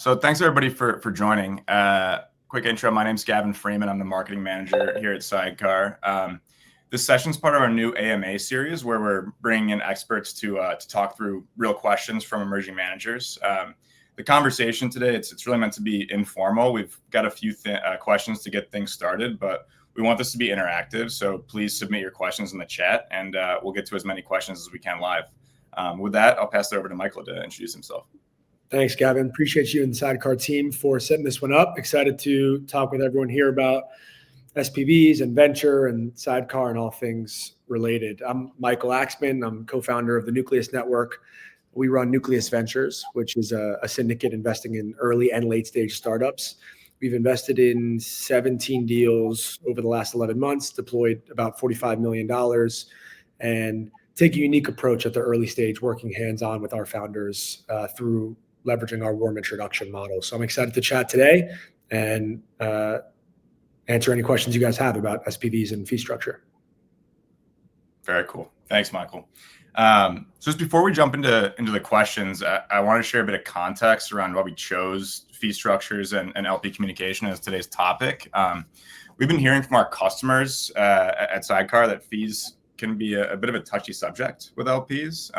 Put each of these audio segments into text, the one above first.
So thanks everybody for joining. Quick intro, my name's Gavin Freeman. I'm the marketing manager here at Sydecar. This session's part of our new AMA series where we're bringing in experts to talk through real questions from emerging managers. The conversation today, it's really meant to be informal. We've got a few questions to get things started, but we want this to be interactive. So please submit your questions in the chat and we'll get to as many questions as we can live. With that, I'll pass it over to Michael to introduce himself. Thanks, Gavin. Appreciate you and the Sydecar team for setting this one up. Excited to talk with everyone here about SPVs and venture and Sydecar and all things related. I'm Michael Axman. I'm co-founder of the Nucleus Network. We run Nucleus Ventures, which is a syndicate investing in early and late stage startups. We've invested in 17 deals over the last 11 months, deployed about $45 million, and take a unique approach at the early stage, working hands-on with our founders through leveraging our warm introduction model. So I'm excited to chat today and answer any questions you guys have about SPVs and fee structure. Very cool. Thanks, Michael. So just before we jump into the questions, I want to share a bit of context around why we chose fee structures and LP communication as today's topic. We've been hearing from our customers at Sydecar that fees can be a bit of a touchy subject with LPs.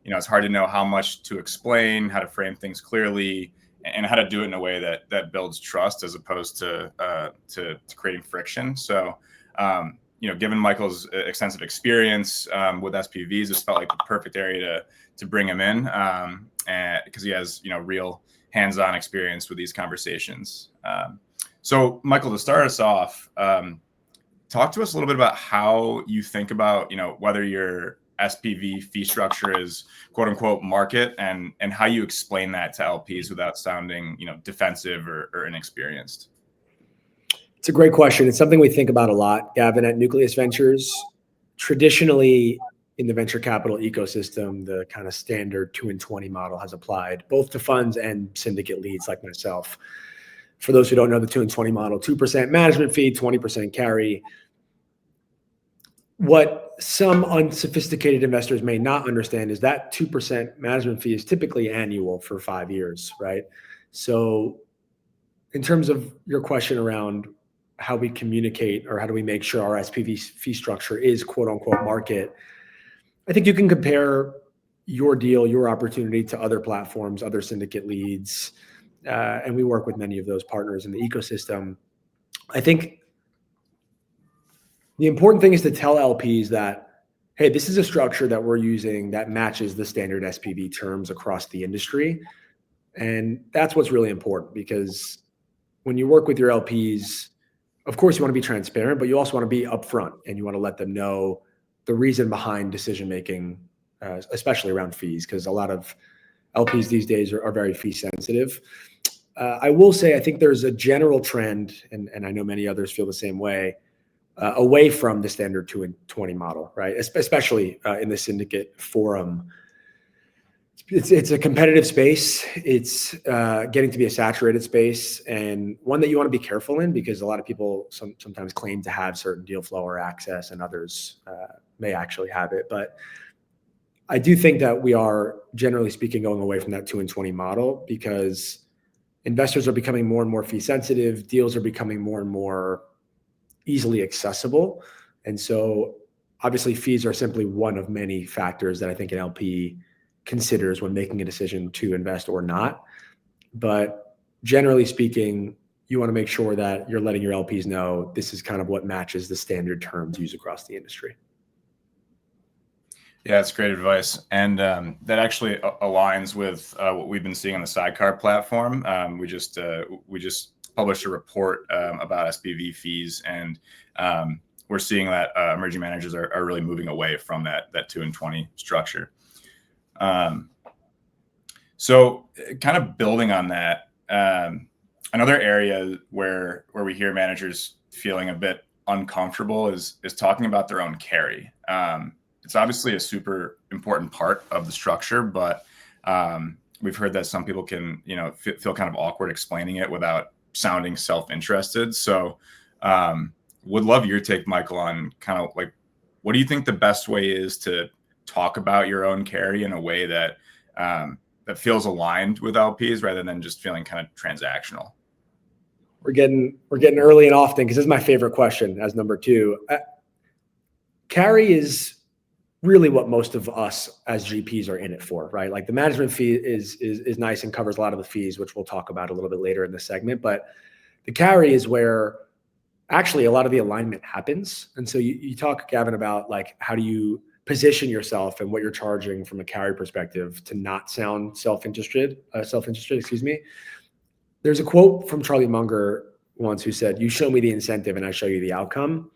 It's hard to know how much to explain, how to frame things clearly, and how to do it in a way that builds trust as opposed to creating friction. So, given Michael's extensive experience with SPVs, this felt like the perfect area to bring him in, because he has real hands-on experience with these conversations. So, Michael, to start us off, talk to us a little bit about how you think about whether your SPV fee structure is quote unquote market and how you explain that to LPs without sounding defensive or inexperienced. It's a great question. It's something we think about a lot, Gavin. At Nucleus Ventures, traditionally in the venture capital ecosystem, the kind of standard 2 and 20 model has applied both to funds and syndicate leads like myself. For those who don't know the 2 and 20 model, 2% management fee, 20% carry. What some unsophisticated investors may not understand is that 2% management fee is typically annual for 5 years, right? So in terms of your question around how we communicate or how do we make sure our SPV fee structure is quote unquote market, I think you can compare your deal, your opportunity to other platforms, other syndicate leads, and we work with many of those partners in the ecosystem. I think the important thing is to tell LPs that, hey, this is a structure that we're using that matches the standard SPV terms across the industry. And that's what's really important, because when you work with your LPs, of course, you want to be transparent, but you also want to be upfront and you want to let them know the reason behind decision-making, especially around fees, because a lot of LPs these days are very fee sensitive. I will say, I think there's a general trend, and I know many others feel the same way, away from the standard 2 and 20 model, right? Especially in the syndicate forum. It's a competitive space. It's getting to be a saturated space, and one that you want to be careful in, because a lot of people sometimes claim to have certain deal flow or access, and others may actually have it. But I do think that we are, generally speaking, going away from that 2 and 20 model, because investors are becoming more and more fee sensitive. Deals are becoming more and more easily accessible. And so obviously fees are simply one of many factors that I think an LP considers when making a decision to invest or not. But generally speaking, you want to make sure that you're letting your LPs know this is kind of what matches the standard terms used across the industry. Yeah, that's great advice. And that actually aligns with what we've been seeing on the Sydecar platform. We just published a report about SPV fees, and we're seeing that emerging managers are really moving away from that 2 and 20 structure. So kind of building on that, another area where we hear managers feeling a bit uncomfortable is talking about their own carry. It's obviously a super important part of the structure, but we've heard that some people can feel kind of awkward explaining it without sounding self-interested. So would love your take, Michael, on kind of like, what do you think the best way is to talk about your own carry in a way that that feels aligned with LPs rather than just feeling kind of transactional? We're getting early and often, because this is my favorite question as number two. Carry is really what most of us as GPs are in it for, right? Like the management fee is nice and covers a lot of the fees, which we'll talk about a little bit later in the segment. But the carry is where actually a lot of the alignment happens. And so you talk, Gavin, about like how do you position yourself and what you're charging from a carry perspective to not sound self-interested, excuse me. There's a quote from Charlie Munger once who said, "You show me the incentive and I show you the outcome."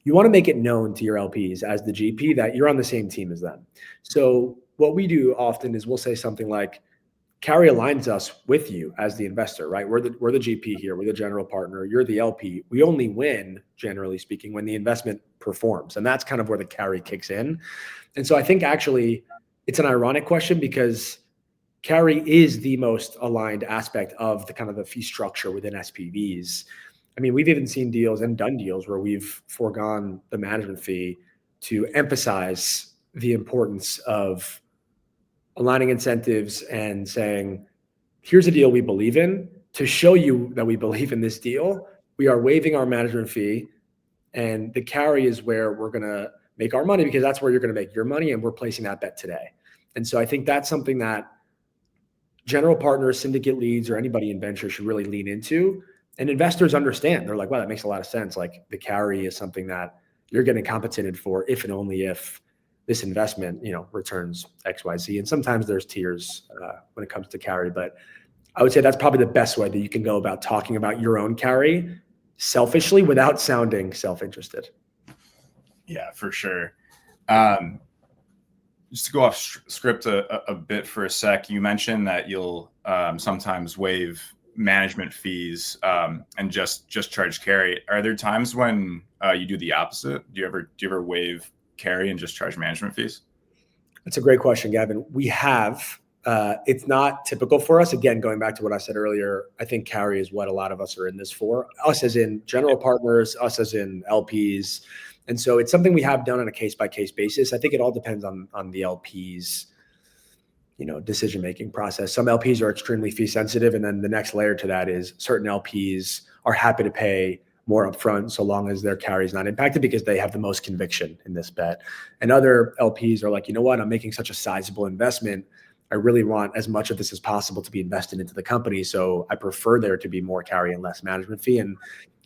You want to make it known to your LPs as the GP that you're on the same team as them. So what we do often is we'll say something like, carry aligns us with you as the investor, right? We're the GP here. We're the general partner. You're the LP. We only win, generally speaking, when the investment performs. And that's kind of where the carry kicks in. And so I think actually it's an ironic question because carry is the most aligned aspect of the kind of the fee structure within SPVs. I mean, we've even seen deals and done deals where we've foregone the management fee to emphasize the importance of aligning incentives and saying, here's a deal we believe in. To show you that we believe in this deal, we are waiving our management fee, and the carry is where we're going to make our money, because that's where you're going to make your money, and we're placing that bet today. And so I think that's something that general partners, syndicate leads, or anybody in venture should really lean into. And investors understand. They're like, wow, that makes a lot of sense. Like the carry is something that you're getting compensated for if and only if this investment, returns X, Y, Z. And sometimes there's tiers when it comes to carry, but I would say that's probably the best way that you can go about talking about your own carry selfishly without sounding self-interested. Yeah, for sure. Just to go off script a bit for a sec, you mentioned that you'll sometimes waive management fees and just charge carry. Are there times when you do the opposite? Do you ever waive carry and just charge management fees? That's a great question, Gavin. We have. It's not typical for us. Again, going back to what I said earlier, I think carry is what a lot of us are in this for. Us as in general partners, us as in LPs. And so it's something we have done on a case-by-case basis. I think it all depends on the LPs, decision-making process. Some LPs are extremely fee sensitive. And then the next layer to that is certain LPs are happy to pay more upfront so long as their carry is not impacted because they have the most conviction in this bet. And other LPs are like, you know what, I'm making such a sizable investment. I really want as much of this as possible to be invested into the company. So I prefer there to be more carry and less management fee. And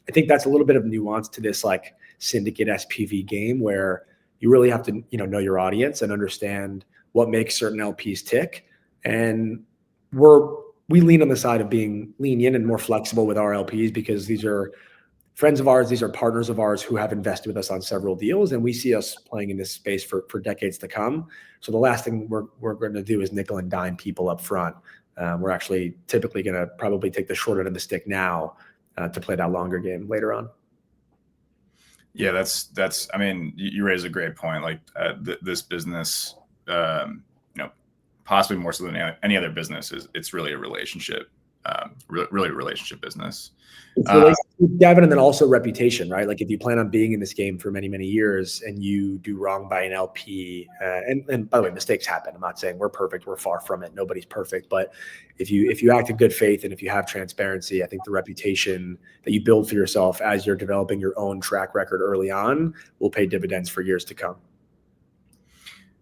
I think that's a little bit of nuance to this like syndicate SPV game where you really have to, know your audience and understand what makes certain LPs tick. And we lean on the side of being lenient and more flexible with our LPs because these are friends of ours, these are partners of ours who have invested with us on several deals, and we see us playing in this space for decades to come. So the last thing we're going to do is nickel and dime people up front. We're actually typically going to probably take the short end of the stick now to play that longer game later on. Yeah, that's. I mean, you raise a great point. Like this business, possibly more so than any other business, it's really a relationship, really a relationship business. Gavin, and then also reputation, right? Like if you plan on being in this game for many, many years and you do wrong by an LP, and by the way, mistakes happen. I'm not saying we're perfect. We're far from it. Nobody's perfect. But if you act in good faith and if you have transparency, I think the reputation that you build for yourself as you're developing your own track record early on will pay dividends for years to come.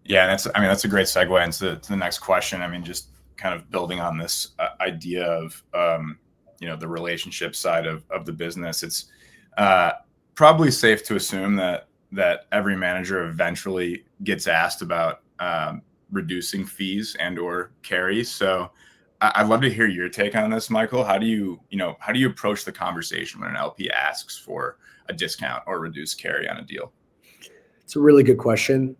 Yeah, that's a great segue into the next question. I mean, just kind of building on this idea of the relationship side of the business. It's probably safe to assume that every manager eventually gets asked about reducing fees and or carry. So I'd love to hear your take on this, Michael. How do you approach the conversation when an LP asks for a discount or reduced carry on a deal? It's a really good question.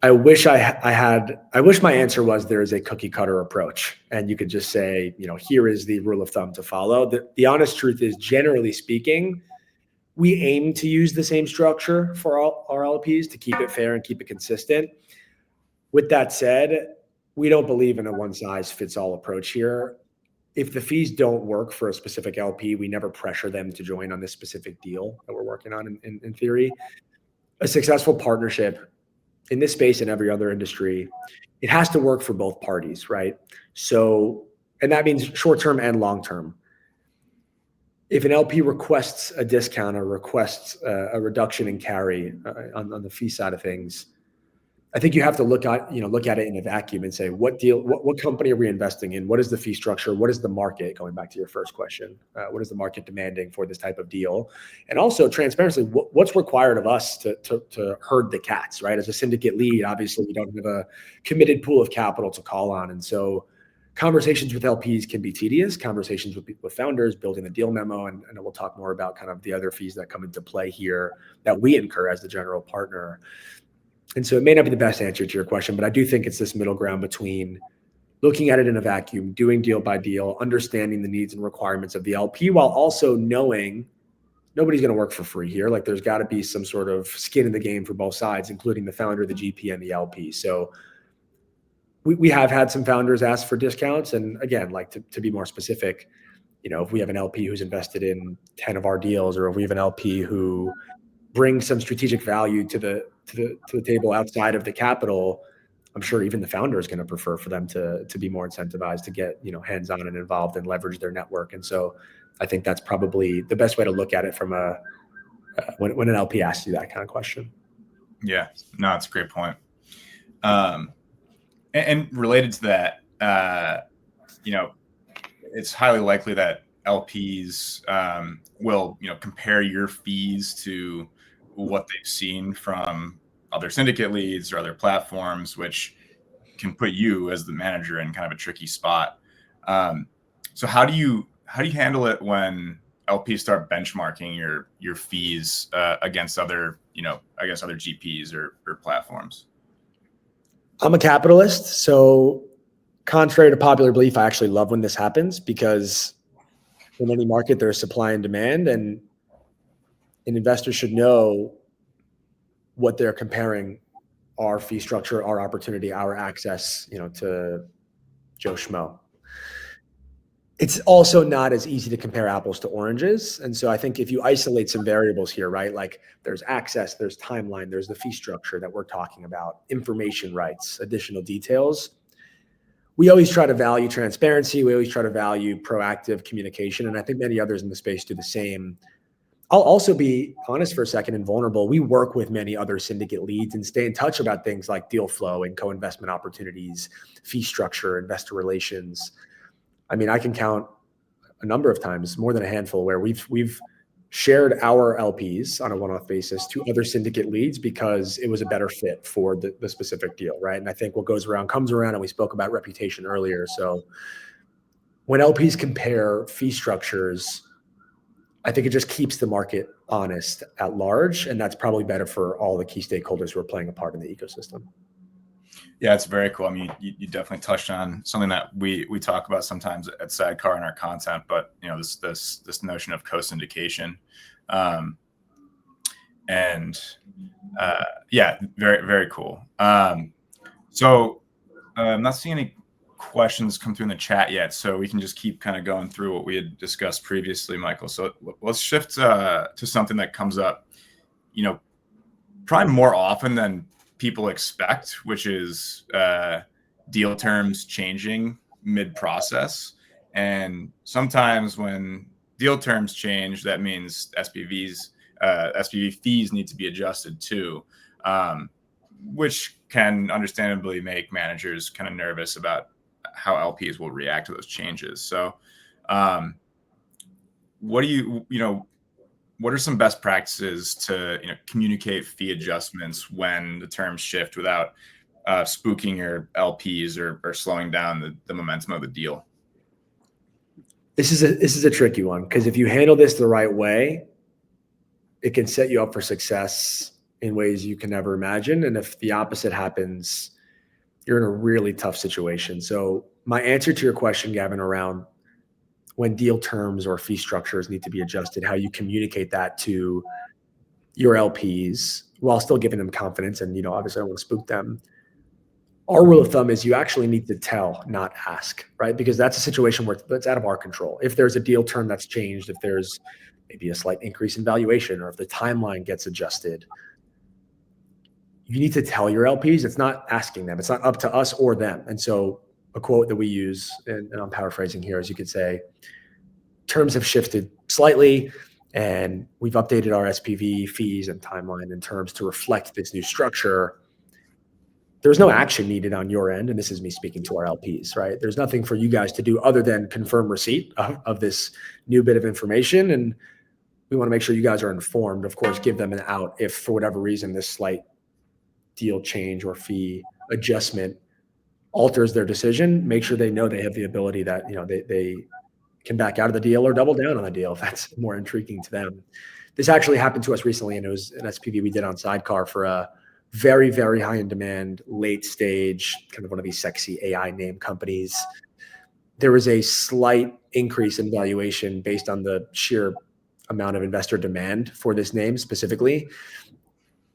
I wish my answer was there is a cookie cutter approach and you could just say, here is the rule of thumb to follow. The honest truth is, generally speaking, we aim to use the same structure for all our LPs to keep it fair and keep it consistent. With that said, we don't believe in a one size fits all approach here. If the fees don't work for a specific LP, we never pressure them to join on this specific deal that we're working on in theory. A successful partnership in this space and every other industry it has to work for both parties, right? So, and that means short-term and long-term. If an LP requests a discount or requests a reduction in carry on the fee side of things, I think you have to look at it in a vacuum and say, what company are we investing in? What is the fee structure? What is the market? Going back to your first question, what is the market demanding for this type of deal? And also transparency, what's required of us to herd the cats, right? As a syndicate lead, obviously we don't have a committed pool of capital to call on. And so conversations with LPs can be tedious. Conversations with founders, building the deal memo, and we'll talk more about kind of the other fees that come into play here that we incur as the general partner. And so it may not be the best answer to your question, but I do think it's this middle ground between looking at it in a vacuum, doing deal by deal, understanding the needs and requirements of the LP, while also knowing nobody's going to work for free here. Like there's got to be some sort of skin in the game for both sides, including the founder, the GP, and the LP. So we have had some founders ask for discounts. And again, like to be more specific, if we have an LP who's invested in 10 of our deals, or if we have an LP who brings some strategic value to the table outside of the capital, I'm sure even the founder is going to prefer for them to be more incentivized to get hands-on and involved and leverage their network. And so I think that's probably the best way to look at it from when an LP asks you that kind of question. Yeah, no, that's a great point. And related to that, it's highly likely that LPs will compare your fees to what they've seen from other syndicate leads or other platforms, which can put you as the manager in kind of a tricky spot. So how do you handle it when LPs start benchmarking your fees against other other GPs or platforms? I'm a capitalist, so contrary to popular belief, I actually love when this happens, because in any market there's supply and demand, and an investor should know what they're comparing our fee structure, our opportunity, our access, to Joe Schmo. It's also not as easy to compare apples to oranges. And so I think if you isolate some variables here, right, like there's access, there's timeline, there's the fee structure that we're talking about, information rights, additional details. We always try to value transparency. We always try to value proactive communication. And I think many others in the space do the same. I'll also be honest for a second and vulnerable. We work with many other syndicate leads and stay in touch about things like deal flow and co-investment opportunities, fee structure, investor relations. I mean, I can count a number of times, more than a handful, where we've shared our LPs on a one-off basis to other syndicate leads because it was a better fit for the specific deal, right? And I think what goes around comes around, and we spoke about reputation earlier. So when LPs compare fee structures, I think it just keeps the market honest at large, and that's probably better for all the key stakeholders who are playing a part in the ecosystem. Yeah, it's very cool. I mean, you definitely touched on something that we talk about sometimes at Sydecar in our content, but this notion of co-syndication, yeah, very, very cool. So I'm not seeing any questions come through in the chat yet, so we can just keep kind of going through what we had discussed previously, Michael. So let's shift to something that comes up, probably more often than people expect, which is deal terms changing mid-process. And sometimes when deal terms change, that means SPV fees need to be adjusted too, which can understandably make managers kind of nervous about how LPs will react to those changes. So what are some best practices to communicate fee adjustments when the terms shift without spooking your LPs or slowing down the momentum of the deal? This is a tricky one, because if you handle this the right way, it can set you up for success in ways you can never imagine. And if the opposite happens, you're in a really tough situation. So my answer to your question, Gavin, around when deal terms or fee structures need to be adjusted, how you communicate that to your LPs while still giving them confidence. And, obviously I don't want to spook them. Our rule of thumb is you actually need to tell, not ask, right? Because that's a situation where it's out of our control. If there's a deal term that's changed, if there's maybe a slight increase in valuation, or if the timeline gets adjusted, you need to tell your LPs. It's not asking them. It's not up to us or them. And so a quote that we use, and I'm paraphrasing here, as you could say, terms have shifted slightly, and we've updated our SPV fees and timeline and terms to reflect this new structure. There's no action needed on your end, and this is me speaking to our LPs, right? There's nothing for you guys to do other than confirm receipt of this new bit of information, and we want to make sure you guys are informed. Of course, give them an out if for whatever reason this slight deal change or fee adjustment alters their decision. Make sure they know they have the ability that they can back out of the deal or double down on the deal if that's more intriguing to them. This actually happened to us recently, and it was an SPV we did on Sydecar for a very, very high in demand, late stage, kind of one of these sexy AI name companies. There was a slight increase in valuation based on the sheer amount of investor demand for this name specifically.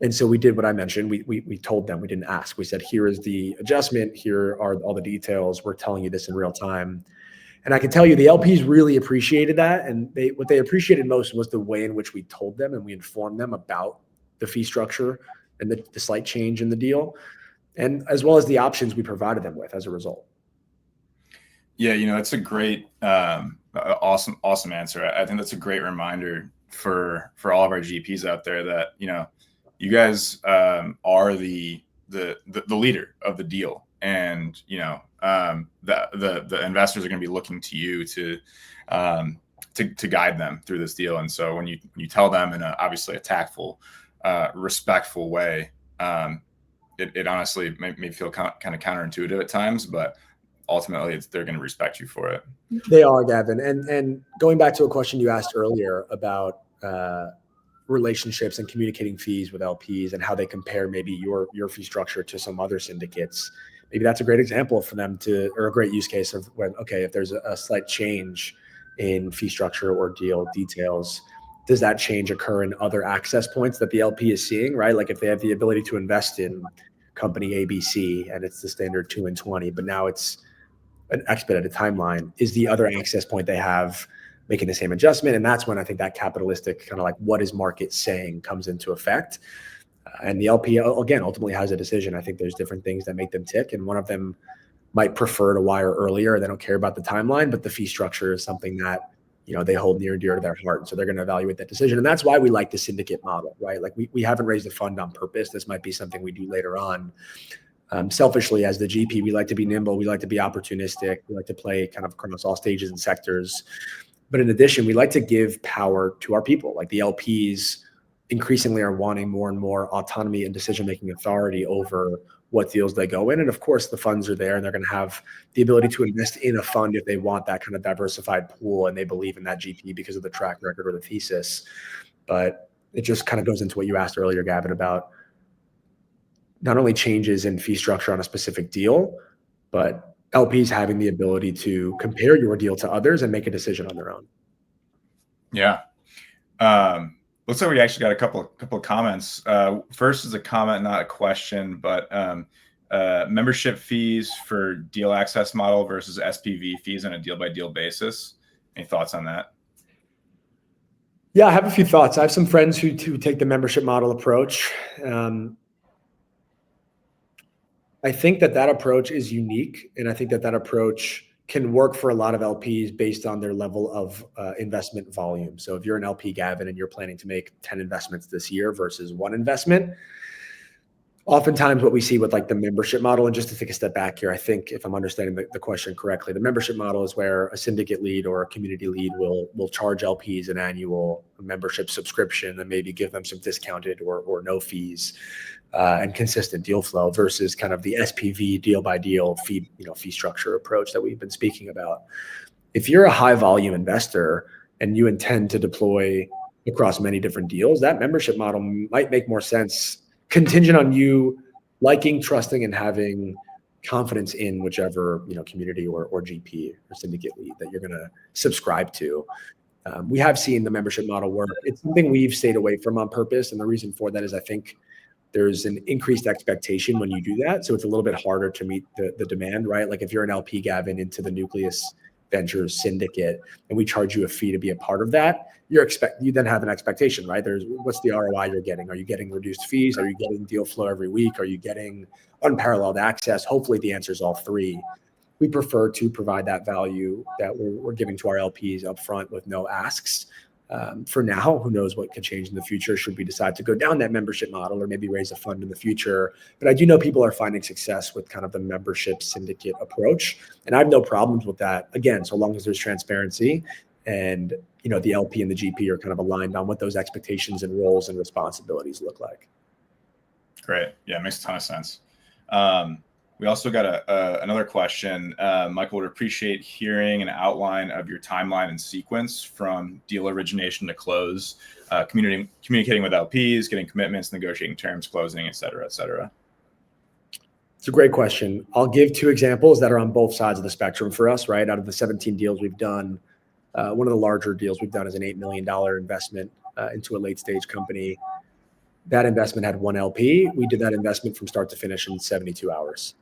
And so we did what I mentioned. We told them, we didn't ask. We said, here is the adjustment. Here are all the details. We're telling you this in real time. And I can tell you the LPs really appreciated that. And what they appreciated most was the way in which we told them and we informed them about the fee structure and the slight change in the deal, and as well as the options we provided them with as a result. Yeah, that's a great, awesome answer. I think that's a great reminder for all of our GPs out there that, you guys are the leader of the deal, and the investors are going to be looking to you to guide them through this deal. And so when you tell them in obviously a tactful, respectful way, it honestly may feel kind of counterintuitive at times, but ultimately they're going to respect you for it. They are, Gavin. And going back to a question you asked earlier about relationships and communicating fees with LPs and how they compare maybe your fee structure to some other syndicates. Maybe that's a great example for them or a great use case of when, okay, if there's a slight change in fee structure or deal details, does that change occur in other access points that the LP is seeing, right? Like if they have the ability to invest in company ABC and it's the standard 2 and 20, but now it's an expedited timeline, is the other access point they have making the same adjustment? And that's when I think that capitalistic kind of like, what is market saying comes into effect. And the LP, again, ultimately has a decision. I think there's different things that make them tick. And one of them might prefer to wire earlier. They don't care about the timeline, but the fee structure is something that, they hold near and dear to their heart. So they're going to evaluate that decision. And that's why we like the syndicate model, right? Like we haven't raised a fund on purpose. This might be something we do later on. Selfishly, as the GP, we like to be nimble. We like to be opportunistic. We like to play kind of across all stages and sectors. But in addition, we like to give power to our people. Like the LPs increasingly are wanting more and more autonomy and decision-making authority over what deals they go in. And of course, the funds are there and they're going to have the ability to invest in a fund if they want that kind of diversified pool and they believe in that GP because of the track record or the thesis. But it just kind of goes into what you asked earlier, Gavin, about not only changes in fee structure on a specific deal, but LPs having the ability to compare your deal to others and make a decision on their own. Yeah. Looks like we actually got a couple of comments. First is a comment, not a question, but membership fees for deal access model versus SPV fees on a deal by deal basis. Any thoughts on that? Yeah, I have a few thoughts. I have some friends who take the membership model approach. I think that approach is unique, and I think that approach can work for a lot of LPs based on their level of investment volume. So if you're an LP, Gavin, and you're planning to make 10 investments this year versus one investment, oftentimes what we see with like the membership model, and just to take a step back here, I think if I'm understanding the question correctly, the membership model is where a syndicate lead or a community lead will charge LPs an annual membership subscription and maybe give them some discounted or no fees and consistent deal flow versus kind of the SPV deal by deal fee structure approach that we've been speaking about. If you're a high volume investor and you intend to deploy across many different deals, that membership model might make more sense contingent on you liking, trusting, and having confidence in whichever community or GP or syndicate lead that you're going to subscribe to. We have seen the membership model work. It's something we've stayed away from on purpose, and the reason for that is I think there's an increased expectation when you do that, so it's a little bit harder to meet the demand, right? Like if you're an LP, Gavin, into the Nucleus Ventures syndicate, and we charge you a fee to be a part of that, you then have an expectation, right? What's the ROI you're getting? Are you getting reduced fees? Are you getting deal flow every week? Are you getting unparalleled access? Hopefully the answer is all three. We prefer to provide that value that we're giving to our LPs upfront with no asks. For now, who knows what could change in the future should we decide to go down that membership model or maybe raise a fund in the future. But I do know people are finding success with kind of the membership syndicate approach. And I have no problems with that. Again, so long as there's transparency and the LP and the GP are kind of aligned on what those expectations and roles and responsibilities look like. Great. Yeah, it makes a ton of sense. We also got another question. Michael would appreciate hearing an outline of your timeline and sequence from deal origination to close, communicating with LPs, getting commitments, negotiating terms, closing, et cetera, et cetera. It's a great question. I'll give two examples that are on both sides of the spectrum for us, right? Out of the 17 deals we've done, one of the larger deals we've done is an $8 million investment into a late stage company. That investment had one LP. We did that investment from start to finish in 72 hours.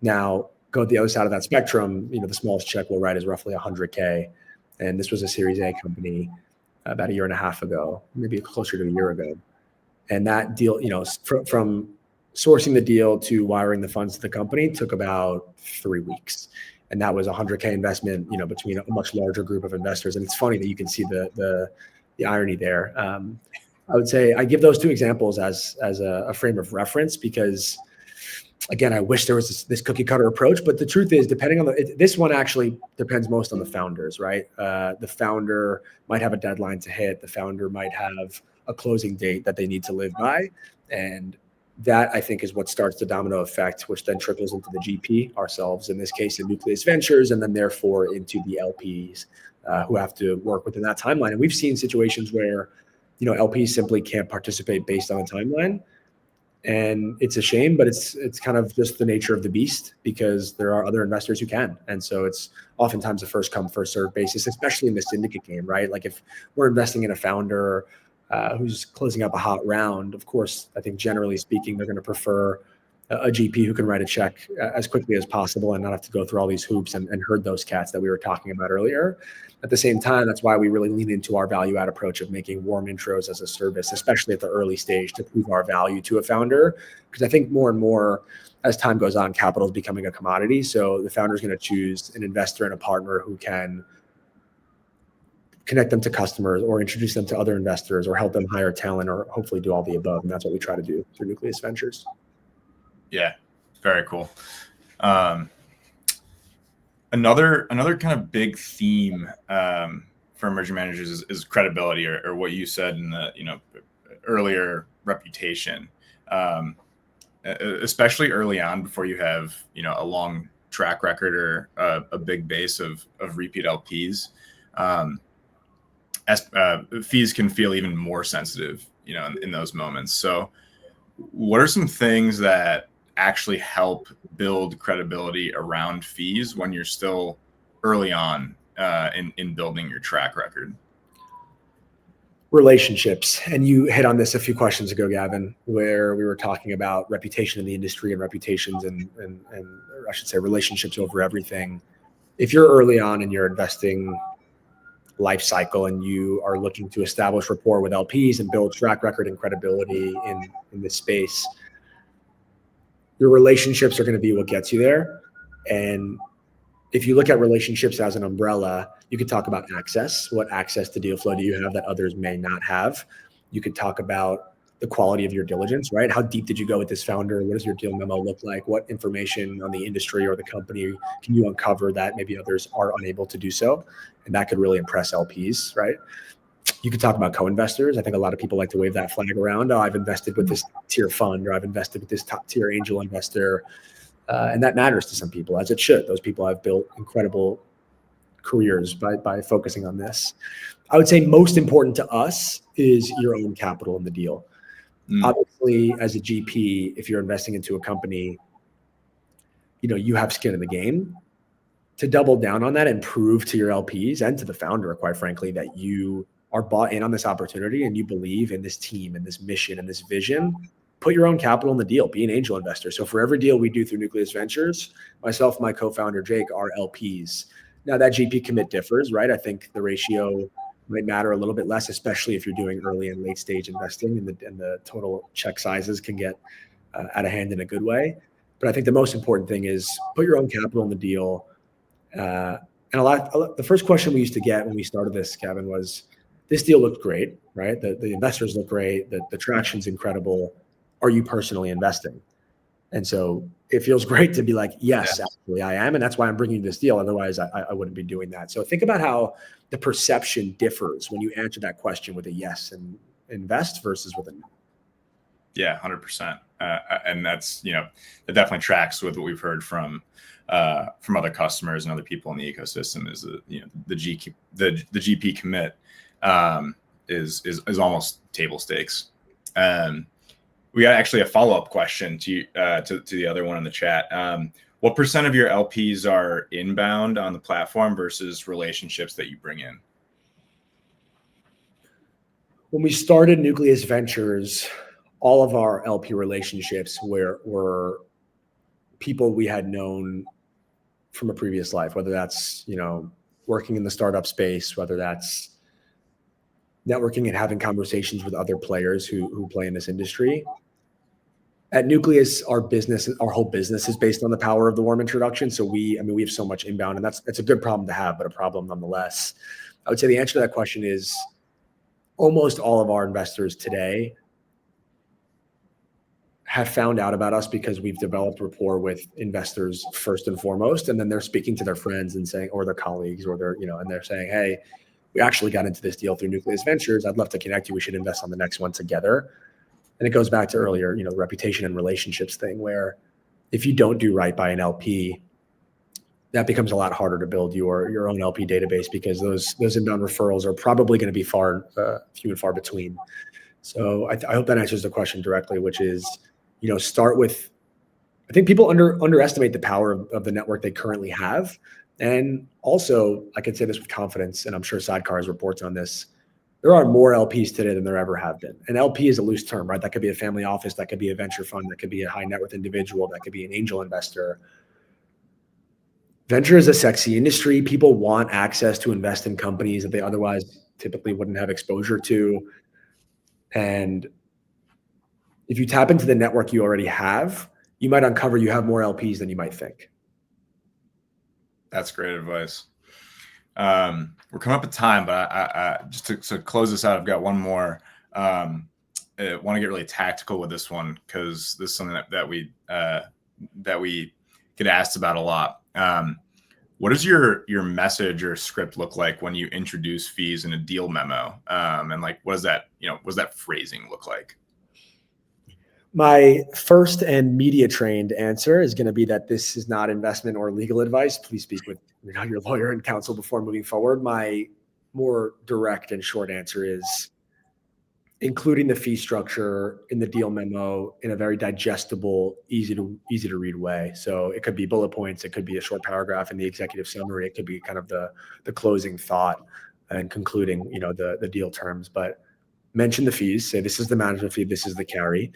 Now, go to the other side of that spectrum, the smallest check we'll write is roughly $100K. And this was a Series A company about a year and a half ago, maybe closer to a year ago. And that deal, from sourcing the deal to wiring the funds to the company took about 3 weeks. And that was a $100K investment, between a much larger group of investors. And it's funny that you can see the irony there. I would say I give those two examples as a frame of reference because, again, I wish there was this cookie cutter approach, but the truth is, depending on this one actually depends most on the founders, right? The founder might have a deadline to hit. The founder might have a closing date that they need to live by. And that, I think, is what starts the domino effect, which then trickles into the GP, ourselves, in this case, in Nucleus Ventures, and then therefore into the LPs who have to work within that timeline. And we've seen situations where LPs simply can't participate based on a timeline. And it's a shame, but it's kind of just the nature of the beast because there are other investors who can. And so it's oftentimes a first come, first serve basis, especially in the syndicate game, right? Like if we're investing in a founder who's closing up a hot round, of course, I think generally speaking, they're going to prefer a GP who can write a check as quickly as possible and not have to go through all these hoops and herd those cats that we were talking about earlier. At the same time, that's why we really lean into our value add approach of making warm intros as a service, especially at the early stage, to prove our value to a founder. Because I think more and more as time goes on, capital is becoming a commodity. So the founder is going to choose an investor and a partner who can connect them to customers or introduce them to other investors or help them hire talent or hopefully do all the above. And that's what we try to do through Nucleus Ventures. Yeah, very cool. Another kind of big theme for emerging managers is credibility, or what you said in the earlier, reputation, especially early on before you have a long track record or a big base of repeat LPs. Fees can feel even more sensitive, in those moments. So, what are some things that actually help build credibility around fees when you're still early on in building your track record? Relationships. And you hit on this a few questions ago, Gavin, where we were talking about reputation in the industry and reputations and I should say relationships over everything. If you're early on in your investing life cycle and you are looking to establish rapport with LPs and build track record and credibility in this space, your relationships are going to be what gets you there. And if you look at relationships as an umbrella, you could talk about access. What access to deal flow do you have that others may not have? You could talk about the quality of your diligence, right? How deep did you go with this founder? What does your deal memo look like? What information on the industry or the company can you uncover that maybe others are unable to do so? And that could really impress LPs, right? You could talk about co-investors. I think a lot of people like to wave that flag around. Oh, I've invested with this tier fund, or I've invested with this top tier angel investor. And that matters to some people, as it should. Those people have built incredible careers by focusing on this. I would say most important to us is your own capital in the deal. Obviously, as a GP, if you're investing into a company, you have skin in the game. To double down on that and prove to your LPs and to the founder, quite frankly, that you are bought in on this opportunity and you believe in this team and this mission and this vision, put your own capital in the deal, be an angel investor. So for every deal we do through Nucleus Ventures, myself, my co-founder, Jake, are LPs. Now that GP commit differs, right? I think the ratio might matter a little bit less, especially if you're doing early and late stage investing, and the total check sizes can get out of hand in a good way. But I think the most important thing is put your own capital in the deal. And the first question we used to get when we started this, Kevin, was, this deal looked great, right? The investors look great. The traction's incredible. Are you personally investing? And so it feels great to be like, yes, actually I am. And that's why I'm bringing you this deal. Otherwise I wouldn't be doing that. So think about how the perception differs when you answer that question with a yes and invest versus with a no. Yeah, 100%. And that's, it definitely tracks with what we've heard from other customers and other people in the ecosystem is the GP commit is almost table stakes. We got actually a follow-up question to the other one in the chat. What % of your LPs are inbound on the platform versus relationships that you bring in? When we started Nucleus Ventures, all of our LP relationships were people we had known from a previous life, whether that's, working in the startup space, whether that's networking and having conversations with other players who play in this industry. At Nucleus, our whole business is based on the power of the warm introduction. So we have so much inbound, and that's a good problem to have, but a problem nonetheless. I would say the answer to that question is almost all of our investors today have found out about us because we've developed rapport with investors first and foremost, and then they're speaking to their friends and saying, or their colleagues, or and they're saying, hey, we actually got into this deal through Nucleus Ventures. I'd love to connect you. We should invest on the next one together. And it goes back to earlier, the reputation and relationships thing, where if you don't do right by an LP, that becomes a lot harder to build your own LP database, because those inbound referrals are probably going to be few and far between. So I hope that answers the question directly, which is, start with, I think people underestimate the power of the network they currently have. And also, I can say this with confidence, and I'm sure Sydecar has reports on this, there are more LPs today than there ever have been. An LP is a loose term, right? That could be a family office, that could be a venture fund, that could be a high net worth individual, that could be an angel investor. Venture is a sexy industry. People want access to invest in companies that they otherwise typically wouldn't have exposure to. And if you tap into the network you already have, you might uncover you have more LPs than you might think. That's great advice. We're coming up at time, but I just to close this out, I've got one more. I want to get really tactical with this one, because this is something that we get asked about a lot. What does your message or script look like when you introduce fees in a deal memo? And what does that phrasing look like? My first and media trained answer is going to be that this is not investment or legal advice. Please speak with your lawyer and counsel before moving forward. My more direct and short answer is including the fee structure in the deal memo in a very digestible, easy to read way. So it could be bullet points, it could be a short paragraph in the executive summary, it could be kind of the closing thought and concluding, the deal terms. But mention the fees, say this is the management fee, this is the carry.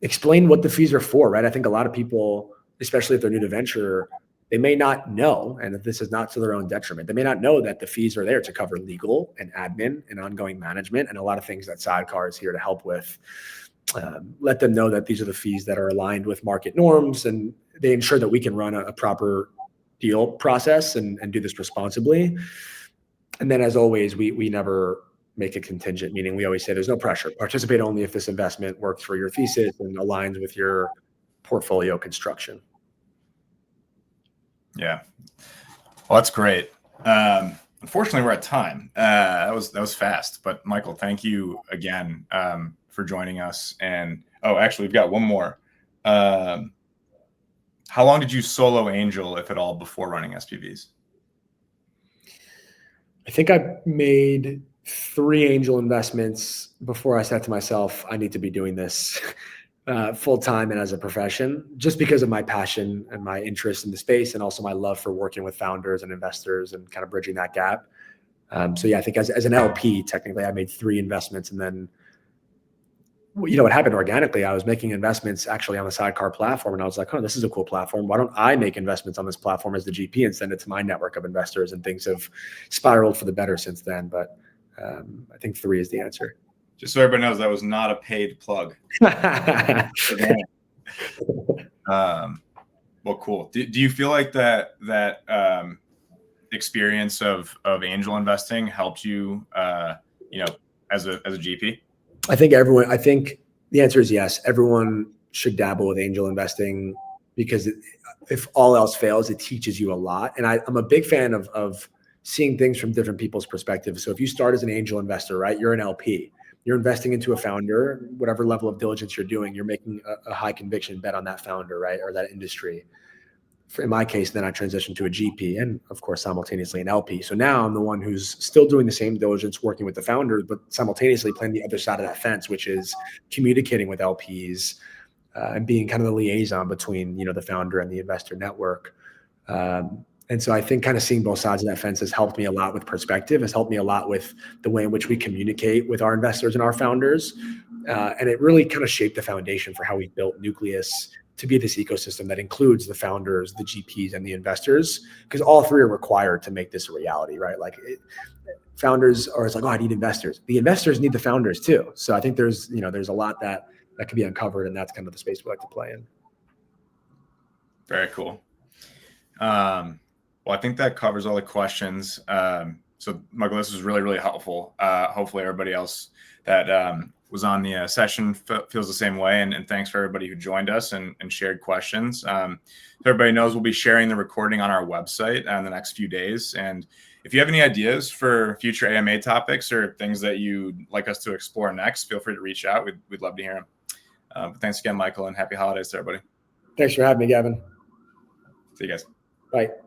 Explain what the fees are for, right? I think a lot of people, especially if they're new to venture, they may not know, and if this is not to their own detriment, they may not know that the fees are there to cover legal and admin and ongoing management and a lot of things that Sydecar is here to help with. Let them know that these are the fees that are aligned with market norms, and they ensure that we can run a proper deal process and do this responsibly. And then, as always, we never make it contingent, meaning we always say there's no pressure. Participate only if this investment works for your thesis and aligns with your portfolio construction. Yeah. Well, that's great. Unfortunately, we're at time. That was fast. But Michael, thank you again for joining us. And actually, we've got one more. How long did you solo angel, if at all, before running SPVs? I think I made 3 angel investments before I said to myself, I need to be doing this full time and as a profession, just because of my passion and my interest in the space, and also my love for working with founders and investors and kind of bridging that gap. So yeah, I think as an LP, technically I made 3 investments, and then it happened organically. I was making investments actually on the Sydecar platform, and I was like, oh, this is a cool platform. Why don't I make investments on this platform as the GP and send it to my network of investors? And things have spiraled for the better since then. But I think 3 is the answer. Just so everybody knows, that was not a paid plug. Well, cool. Do you feel like that experience of angel investing helped you, as a GP? I think the answer is yes. Everyone should dabble with angel investing because if all else fails, it teaches you a lot. And I'm a big fan of seeing things from different people's perspectives. So if you start as an angel investor, right, you're an LP. You're investing into a founder, whatever level of diligence you're doing, you're making a high conviction bet on that founder, right, or that industry. In my case, then I transitioned to a GP and, of course, simultaneously an LP. So now I'm the one who's still doing the same diligence, working with the founders, but simultaneously playing the other side of that fence, which is communicating with LPs and being kind of the liaison between, the founder and the investor network. And so I think kind of seeing both sides of that fence has helped me a lot with perspective, has helped me a lot with the way in which we communicate with our investors and our founders. And it really kind of shaped the foundation for how we built Nucleus to be this ecosystem that includes the founders, the GPs, and the investors, because all 3 are required to make this a reality, right? Like founders are like, oh, I need investors. The investors need the founders too. So I think there's a lot that can be uncovered, and that's kind of the space we like to play in. Very cool. Well, I think that covers all the questions. So Michael, this was really, really helpful. Hopefully everybody else that was on the session feels the same way. And thanks for everybody who joined us and shared questions. So everybody knows we'll be sharing the recording on our website in the next few days. And if you have any ideas for future AMA topics or things that you'd like us to explore next, feel free to reach out. We'd love to hear them. But thanks again, Michael, and happy holidays to everybody. Thanks for having me, Gavin. See you guys. Bye.